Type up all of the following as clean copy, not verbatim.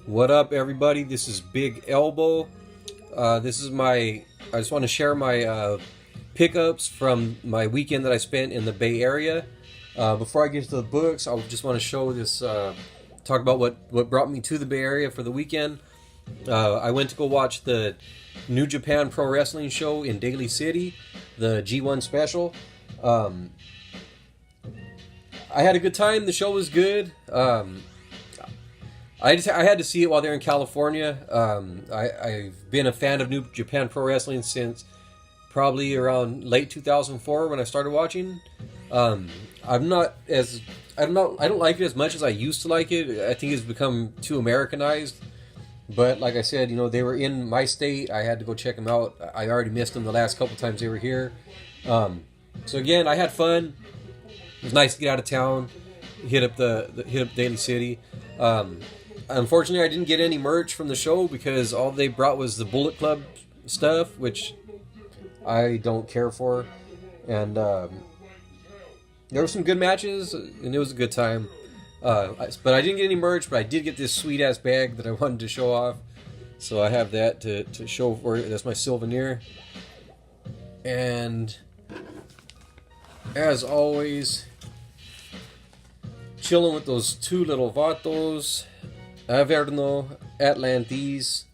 What up, everybody? This is Big Elbow. This is I just want to share my pickups from my weekend that I spent in the Bay Area. Before I get to the books, I just want to show this, talk about what brought me to the Bay Area for the weekend. I went to go watch the New Japan Pro Wrestling show in Daly City, the G1 special. I had a good time. The show was good. I had to see it while they're in California. I've been a fan of New Japan Pro Wrestling since probably around late 2004 when I started watching. I don't like it as much as I used to like it. I think it's become too Americanized. But like I said, they were in my state. I had to go check them out. I already missed them the last couple times they were here. So again, I had fun. It was nice to get out of town, hit up Daly City. Unfortunately, I didn't get any merch from the show because all they brought was the Bullet Club stuff, which I don't care for. And there were some good matches, and it was a good time. But I didn't get any merch, but I did get this sweet-ass bag that I wanted to show off. So I have that to show for it. That's my souvenir. And as always, chilling with those two little vatos, Averno, Atlantis.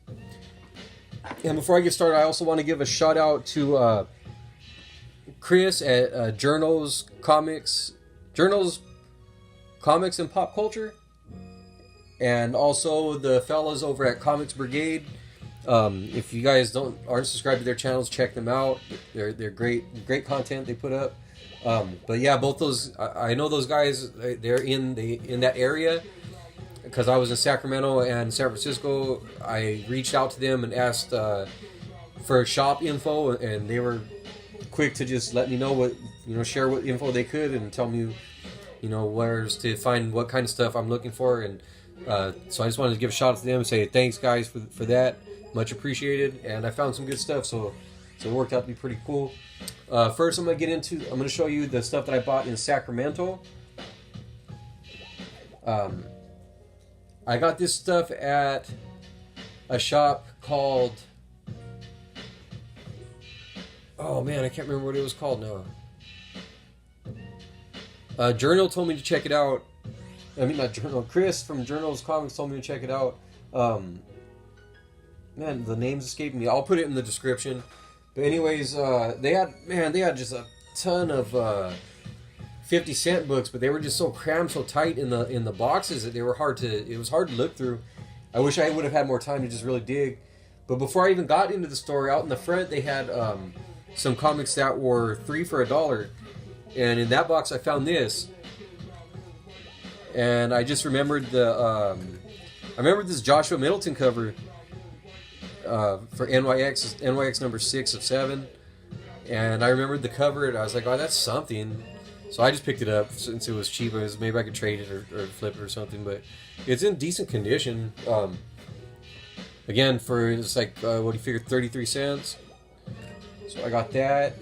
And before I get started, I also want to give a shout out to Chris at Journals Comics and Pop Culture, and also the fellas over at Comics Brigade. If you guys aren't subscribed to their channels, check them out. They're great content they put up. But yeah, both those I know those guys. They're in that area because I was in Sacramento and San Francisco. I reached out to them and asked for shop info, and they were quick to just let me know share what info they could and tell me where's to find what kind of stuff I'm looking for. And so I just wanted to give a shout out to them and say thanks guys for that, much appreciated. And I found some good stuff, so it worked out to be pretty cool. First I'm going to show you the stuff that I bought in Sacramento. I got this stuff at a shop called, oh man, I can't remember what it was called now. Journal told me to check it out. I mean, not Journal. Chris from Journals Comics told me to check it out. Man, the names escaped me. I'll put it in the description. But anyways, they had just a ton of 50-cent books, but they were just so crammed, so tight in the boxes that it was hard to look through. I wish I would have had more time to just really dig. But before I even got into the store, out in the front they had some comics that were 3 for $1. And in that box I found this. And I just remembered this Joshua Middleton cover for NYX number 6 of 7. And I remembered the cover and I was like, oh, that's something. So I just picked it up since it was cheap. Maybe I could trade it or flip it or something. But it's in decent condition. Again, it's like, what do you figure, 33 cents? So I got that.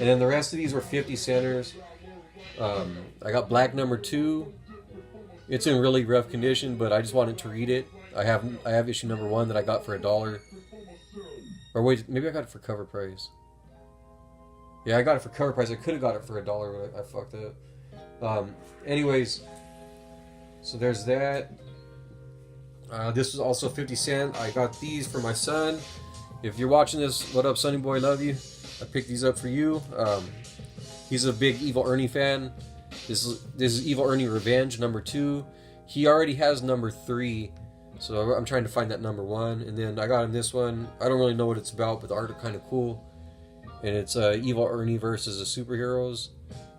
And then the rest of these were 50 centers. I got Black number 2. It's in really rough condition, but I just wanted to read it. I have issue number 1 that I got for $1. Or wait, maybe I got it for cover price. Yeah, I got it for cover price. I could have got it for $1, but I fucked up. Anyways, so there's that. This was also 50 cents. I got these for my son. If you're watching this, what up, Sonny Boy? Love you. I picked these up for you. He's a big Evil Ernie fan. This is Evil Ernie Revenge number 2. He already has number 3, so I'm trying to find that number 1. And then I got him this one. I don't really know what it's about, but the art is kind of cool. And it's Evil Ernie versus the superheroes.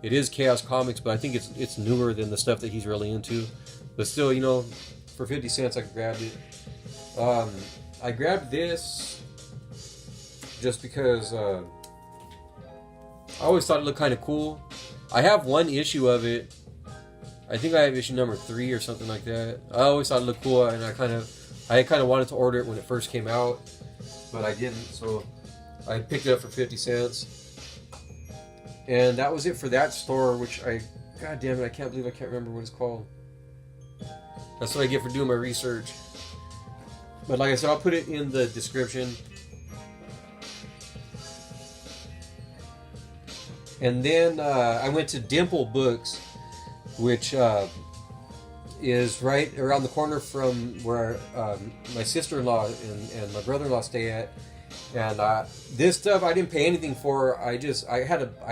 It is Chaos Comics, but I think it's newer than the stuff that he's really into. But still, for 50 cents I grabbed it. I grabbed this just because I always thought it looked kind of cool. I have one issue of it. I think I have issue number 3 or something like that. I always thought it looked cool, and I kind of wanted to order it when it first came out, but I didn't. So I picked it up for 50 cents. And that was it for that store, which God damn it, I can't believe I can't remember what it's called. That's what I get for doing my research. But like I said, I'll put it in the description. And then I went to Dimple Books, which is right around the corner from where my sister-in-law and my brother-in-law stay at. And this stuff I didn't pay anything for. I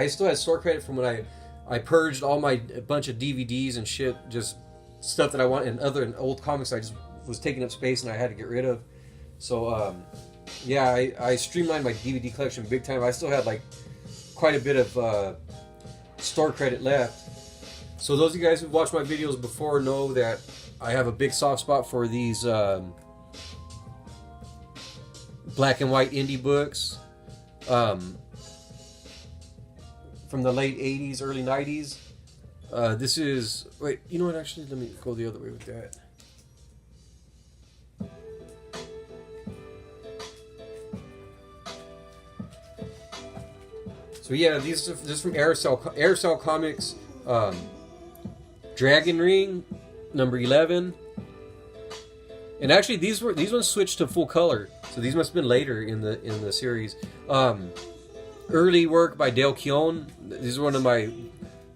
still had store credit from when I purged all my bunch of DVDs and shit, just stuff that I want, and other old comics I just was taking up space and I had to get rid of. So yeah, I streamlined my DVD collection big time. I still had like quite a bit of store credit left. So those of you guys who've watched my videos before know that I have a big soft spot for these black and white indie books from the late 80s, early 90s. This is... Wait, you know what? Actually, let me go the other way with that. So yeah, this is from Aircell Comics. Dragon Ring, number 11. And actually, these ones switched to full color, so these must have been later in the series. Early work by Dale Keown. These are one of my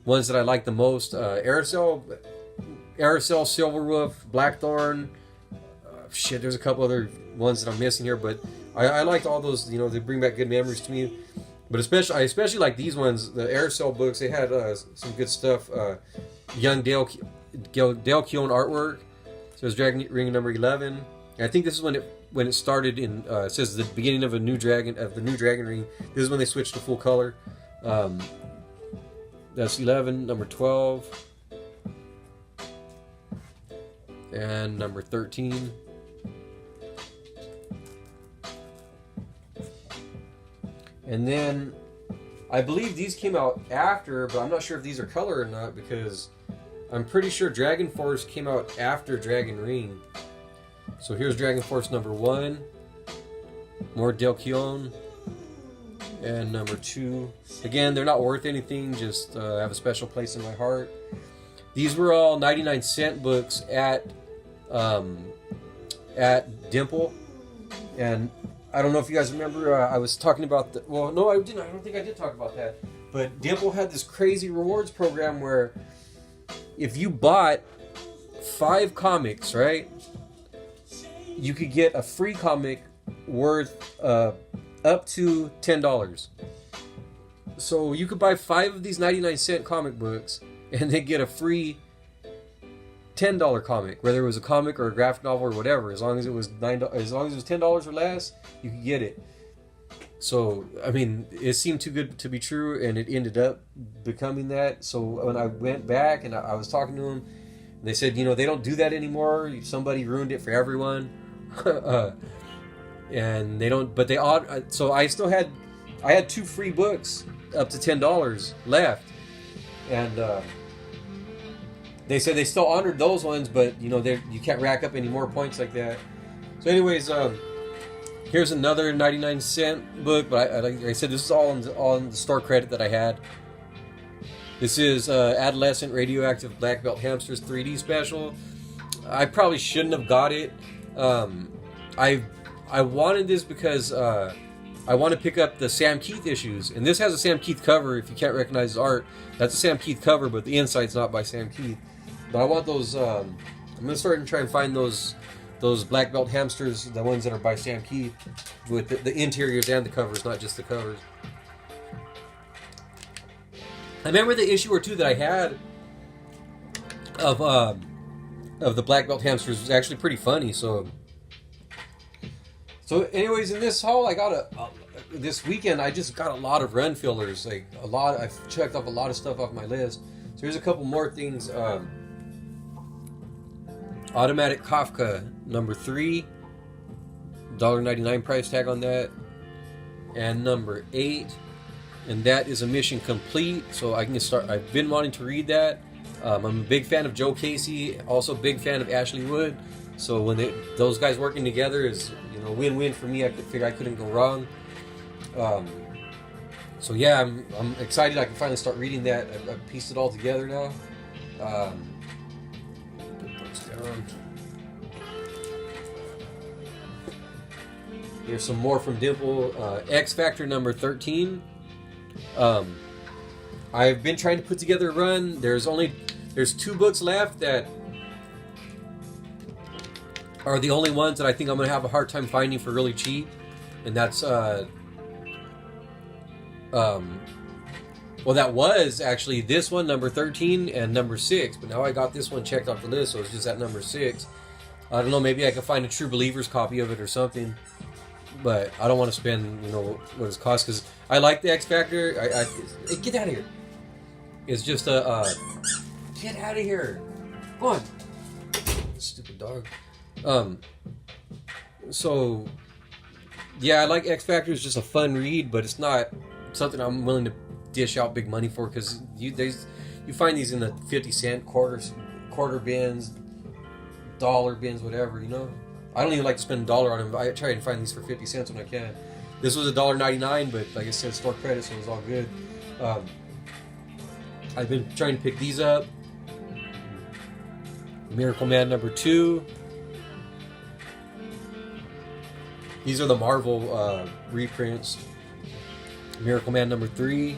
ones that I like the most. Aircell, Silverwolf, Blackthorn. Shit, there's a couple other ones that I'm missing here, but I liked all those. You know, they bring back good memories to me. But I especially like these ones, the Aircell books. They had some good stuff. Young Dale Keown artwork. So it's Dragon Ring number 11. And I think this is when it started in. It says the beginning of the new Dragon Ring. This is when they switched to full color. That's 11, number 12, and number 13. And then I believe these came out after, but I'm not sure if these are color or not, because I'm pretty sure Dragon Force came out after Dragon Ring. So here's Dragon Force number 1, more Dale Keown, and number 2. Again, they're not worth anything, just have a special place in my heart. These were all 99-cent books at Dimple, and I don't know if you guys remember, I was talking about well, no, I didn't. I don't think I did talk about that. But Dimple had this crazy rewards program where if you bought 5 comics, right, you could get a free comic worth up to $10. So you could buy 5 of these 99-cent comic books and then get a free $10 comic, whether it was a comic or a graphic novel or whatever. As long as it was $10 or less, you could get it. So I mean, it seemed too good to be true, and it ended up becoming that. So when I went back and I was talking to them, and they said, you know, they don't do that anymore. Somebody ruined it for everyone, and they don't. But they so I had 2 free books up to $10 left, and they said they still honored those ones, but you know, you can't rack up any more points like that. So anyways, here's another 99-cent book, but like I said, this is all on the store credit that I had. This is Adolescent Radioactive Black Belt Hamsters 3D special. I probably shouldn't have got it. I wanted this because I want to pick up the Sam Keith issues, and this has a Sam Keith cover. If you can't recognize his art, that's a Sam Keith cover, but the inside's not by Sam Keith. But I want those. I'm gonna start and try and find those Black Belt Hamsters, the ones that are by Sam Keith, with the interiors and the covers, not just the covers. I remember the issue or 2 that I had of the Black Belt Hamsters was actually pretty funny. So anyways, in this haul, I got this weekend I just got a lot of run fillers, like a lot. I've checked off a lot of stuff off my list. So here's a couple more things. Automatic Kafka number 3, $1.99 price tag on that, and number 8, and that is a mission complete. So I can start. I've been wanting to read that. I'm a big fan of Joe Casey, also a big fan of Ashley Wood. So when those guys working together is, you know, win-win for me. I figure I couldn't go wrong. So yeah, I'm excited. I can finally start reading that. I've pieced it all together now. Put those down. Here's some more from Dimple. X Factor number 13. I've been trying to put together a run. There's 2 books left that are the only ones that I think I'm gonna have a hard time finding for really cheap, and that's well, that was actually this one, number 13, and number 6, but now I got this one checked off the list, so it's just at number 6. I don't know, maybe I can find a True Believers copy of it or something, but I don't want to spend, what it's cost, because I like the X Factor. Hey, get out of here. It's just get out of here. Go on. Stupid dog. So, yeah, I like X Factor. It's just a fun read, but it's not something I'm willing to dish out big money for, because you find these in the 50-cent quarter bins, dollar bins, whatever. I don't even like to spend $1 on them. I try and find these for 50 cents when I can. This was $1.99, but like I said, store credit, so it was all good. I've been trying to pick these up. Miracle Man number 2. These are the Marvel reprints. Miracle Man number 3.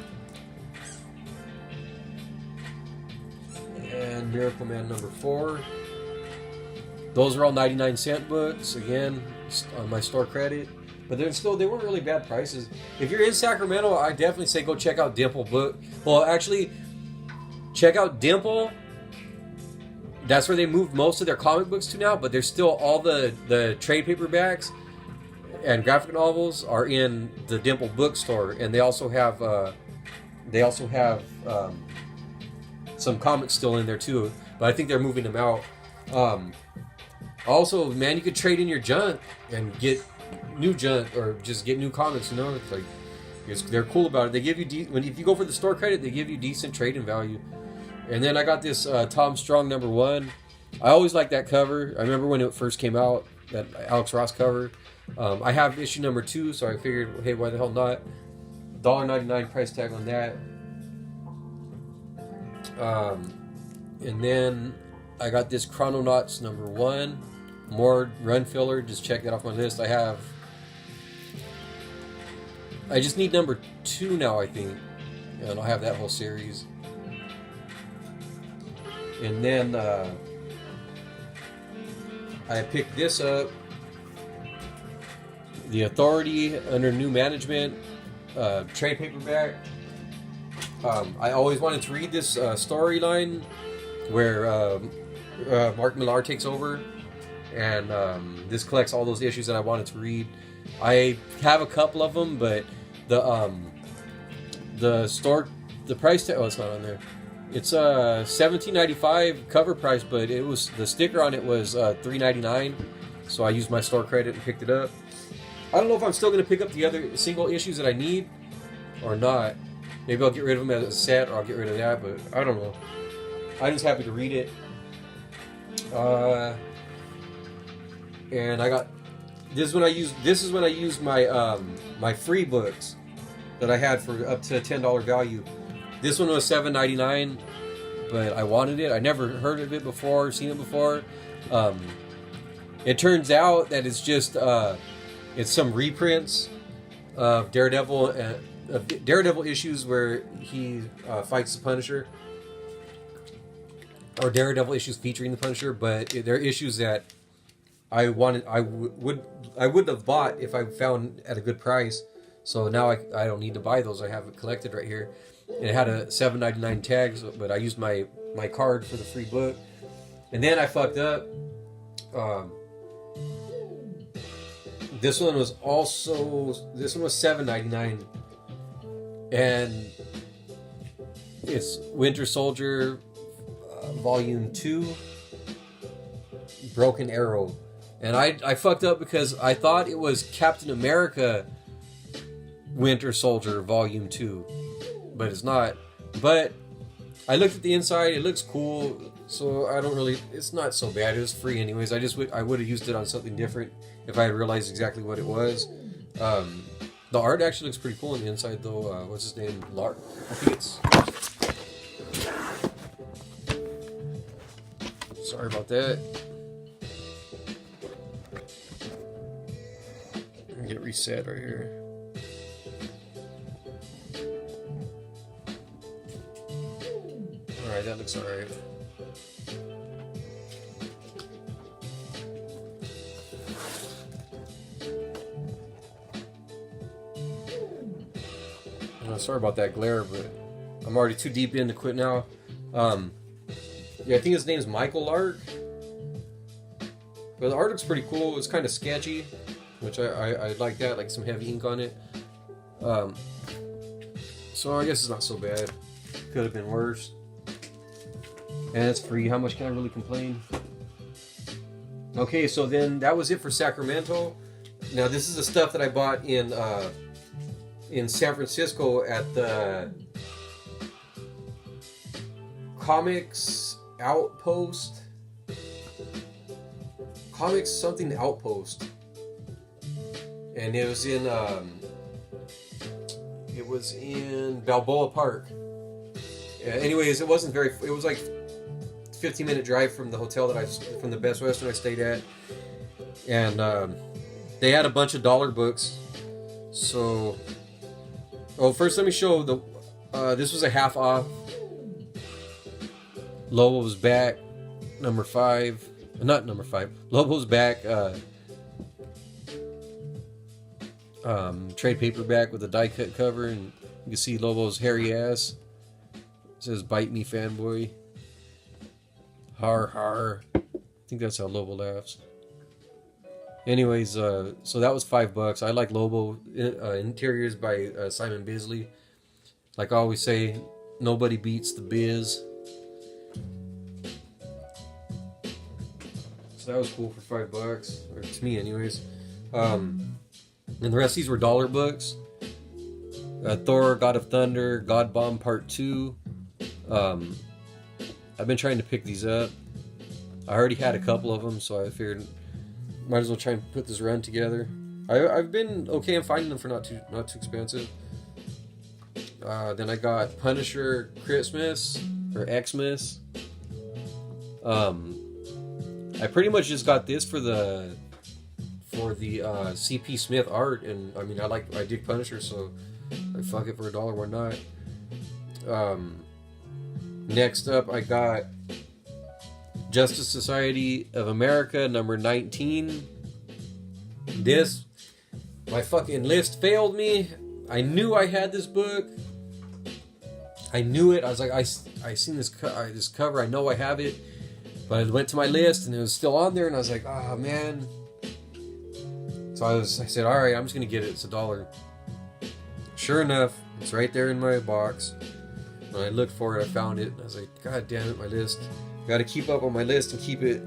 And Miracle Man number 4. Those are all 99-cent books, again, on my store credit. But they weren't really bad prices. If you're in Sacramento, I definitely say go check out Dimple book. Well, actually, check out Dimple. That's where they moved most of their comic books to now, but there's still all the trade paperbacks and graphic novels are in the Dimple bookstore, and they also have some comics still in there too. But I think they're moving them out. Also, man, you could trade in your junk and get new junk, or just get new comics. It's like they're cool about it. They give you if you go for the store credit, they give you decent trading value. And then I got this Tom Strong number 1. I always liked that cover. I remember when it first came out, that Alex Ross cover. I have issue number 2, so I figured, hey, why the hell not? $1.99 price tag on that. And then I got this Chrononauts number 1. More run filler. Just check that off my list. I just need number 2 now, I think. And I'll have that whole series. And then I picked this up. The Authority Under New Management trade paperback. I always wanted to read this storyline where Mark Millar takes over, and this collects all those issues that I wanted to read. I have a couple of them, but the price tag, it's not on there. It's $17.95 cover price, but it was the sticker on it was $3.99, so I used my store credit and picked it up. I don't know if I'm still going to pick up the other single issues that I need or not. Maybe I'll get rid of them as a set, or I'll get rid of that, but I don't know. I'm just happy to read it. And I got this is when I used my my free books that I had for up to $10 value. This one was $7.99, but I wanted it. I never heard of it before, seen it before. It turns out that it's just it's some reprints of Daredevil issues where he fights the Punisher, or Daredevil issues featuring the Punisher. But they're issues that I would have bought if I found at a good price. So now I don't need to buy those. I have it collected right here. And it had a $7.99 tag, but I used my card for the free book. And then I fucked up. This one was $7.99, and it's Winter Soldier Volume 2, Broken Arrow. And I fucked up because I thought it was Captain America Winter Soldier Volume 2, but it's not. But I looked at the inside, it looks cool, so it's not so bad. It was free anyways. I would have used it on something different if I had realized exactly what it was. The art actually looks pretty cool on the inside though. What's his name? Lark? I think it's... Sorry about that. Get reset right here. Alright, that looks alright. Sorry about that glare, but I'm already too deep in to quit now. Yeah, I think his name's Michael Lark. But the art looks pretty cool. It's kind of sketchy, which I like that, like some heavy ink on it. So I guess it's not so bad. Could have been worse. And it's free. How much can I really complain? Okay, so then that was it for Sacramento. Now this is the stuff that I bought in San Francisco at the Comics Outpost. Comics something Outpost. And it was in Balboa Park. Anyways, it wasn't very, it was like 15-minute drive from the hotel from the Best Western I stayed at. And they had a bunch of dollar books. So, first let me show this was a half off. Lobo's Back, number 5. Not number 5. Lobo's Back, trade paperback with a die cut cover, and you can see Lobo's hairy ass. It says "Bite me, fanboy." Har har. I think that's how Lobo laughs. Anyways, so that was $5. I like Lobo. Interiors by Simon Bisley. Like I always say, nobody beats the Biz. So that was cool for $5, or to me, anyways. And the rest of these were dollar books. Thor, God of Thunder, God Bomb Part 2. I've been trying to pick these up. I already had a couple of them, so I figured might as well try and put this run together. I've been okay in finding them for not too expensive. Then I got Punisher Christmas or Xmas. I pretty much just got this for the CP Smith art, and I mean I dig Punisher, so I fuck it for $1, why not? Next up, I got Justice Society of America, number 19. My fucking list failed me. I knew I had this book. I knew it. I was like, I seen this cover. I know I have it. But I went to my list, and it was still on there, and I was like, oh, man. So I said, all right, I'm just going to get it. It's $1. Sure enough, it's right there in my box. When I looked for it, I found it. And I was like, God damn it, my list. Got to keep up on my list and keep it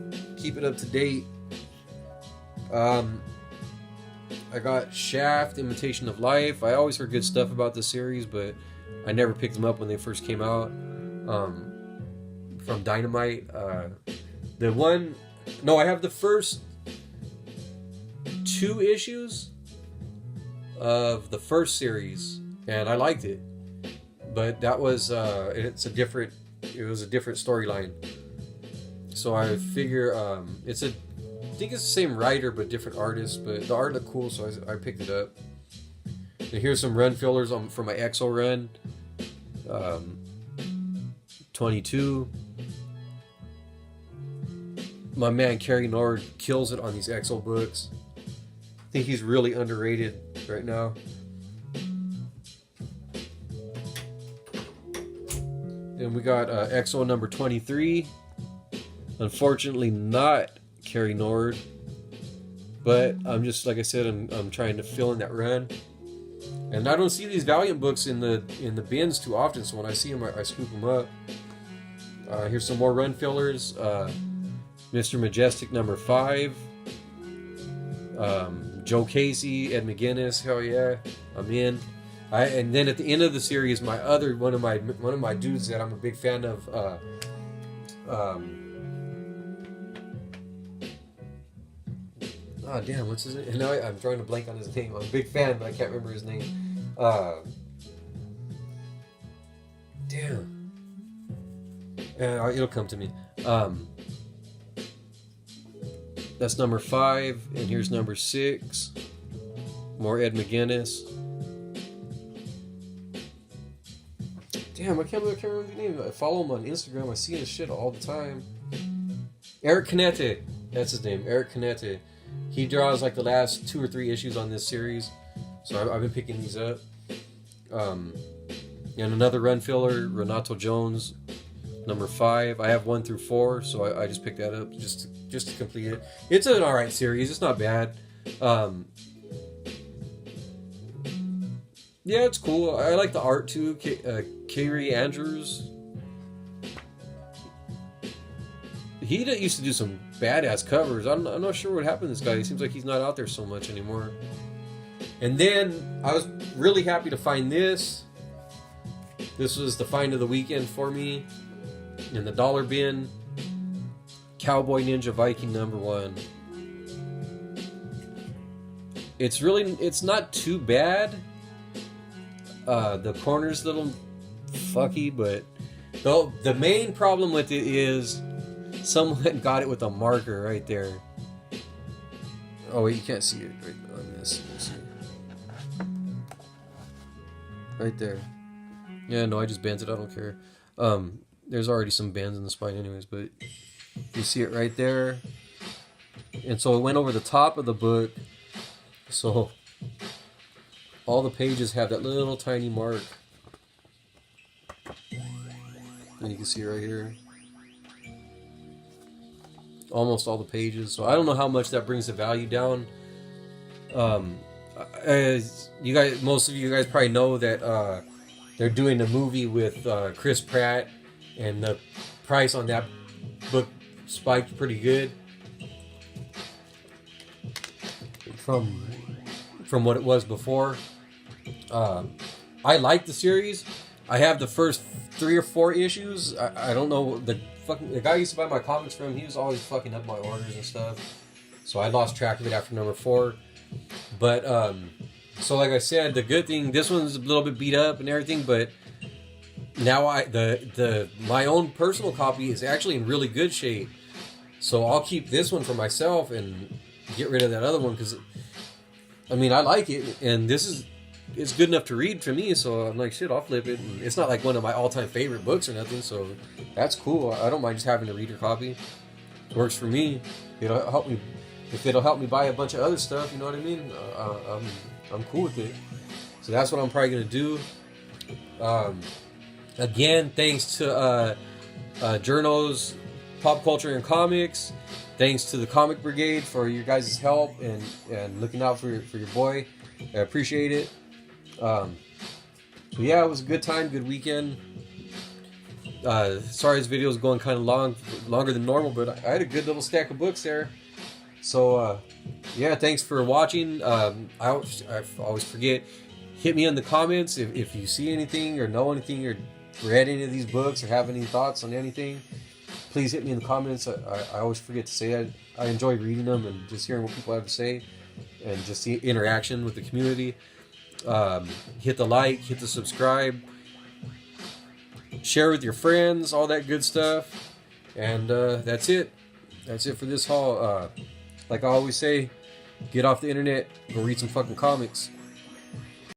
up to date. I got Shaft, Imitation of Life. I always heard good stuff about this series, but I never picked them up when they first came out. From Dynamite. I have the first 2 issues of the first series, and I liked it. But that was it was a different storyline. So I figure I think it's the same writer but different artist, but the art looked cool, so I picked it up. And here's some run fillers for my EXO run. 22. My man Kerry Nord kills it on these EXO books. I think he's really underrated right now. And we got EXO number 23. Unfortunately, not Kerry Nord. But I'm just, like I said, I'm trying to fill in that run. And I don't see these Valiant books in the bins too often, so when I see them, I scoop them up. Here's some more run fillers. Mr. Majestic number 5. Joe Casey, Ed McGuinness, hell yeah, I'm in. And then at the end of the series, one of my dudes that I'm a big fan of, what's his name? Now I'm trying to blank on his name. I'm a big fan, but I can't remember his name. It'll come to me. That's number 5, and here's number 6. More Ed McGuinness. Damn, I can't remember the name. I follow him on Instagram. I see his shit all the time. Eric Canete. That's his name. Eric Canete. He draws like the last 2 or 3 issues on this series. So I've been picking these up. And another run filler, Renato Jones, number 5. I have 1 through 4, so I just picked that up just to complete it. It's an alright series. It's not bad. Yeah, it's cool. I like the art too. Kyrie Andrews. He used to do some badass covers. I'm not sure what happened to this guy. It seems like he's not out there so much anymore. And then I was really happy to find this. This was the find of the weekend for me in the dollar bin. Cowboy Ninja Viking number 1. It's not too bad. The corner's a little fucky, but the main problem with it is someone got it with a marker right there. Oh wait, you can't see it right on this. Let me see. Right there. Yeah, no, I just bent it. I don't care. There's already some bands in the spine anyways, but you see it right there. And so it went over the top of the book. So all the pages have that little tiny mark. And you can see right here. Almost all the pages. So I don't know how much that brings the value down. You guys, most of you guys probably know that they're doing a movie with Chris Pratt, and the price on that book spiked pretty good from what it was before. I like the series. I have the first 3 or 4 issues. I don't know, the guy I used to buy my comics from, he was always fucking up my orders and stuff. So I lost track of it after number 4. But so like I said, the good thing, this one's a little bit beat up and everything, but now my own personal copy is actually in really good shape. So I'll keep this one for myself and get rid of that other one, because I mean, I like it, and it's good enough to read for me, so I'm like, shit, I'll flip it. And it's not like one of my all-time favorite books or nothing, so that's cool. I don't mind just having a reader copy. It works for me. It'll help me. If it'll help me buy a bunch of other stuff, you know what I mean? I'm cool with it. So that's what I'm probably going to do. Again, thanks to Journo's Pop Culture and Comics. Thanks to the Comic Brigade for your guys' help and looking out for your boy. I appreciate it. So yeah, it was a good time, good weekend. Sorry this video is going kind of longer than normal, but I had a good little stack of books there. So yeah, thanks for watching. I always forget, hit me in the comments if you see anything or know anything or read any of these books or have any thoughts on anything. Please hit me in the comments. I always forget to say that. I enjoy reading them and just hearing what people have to say and just the interaction with the community. Hit the like, hit the subscribe, share with your friends, all that good stuff. And that's it. That's it for this haul. Like I always say, get off the internet, go read some fucking comics.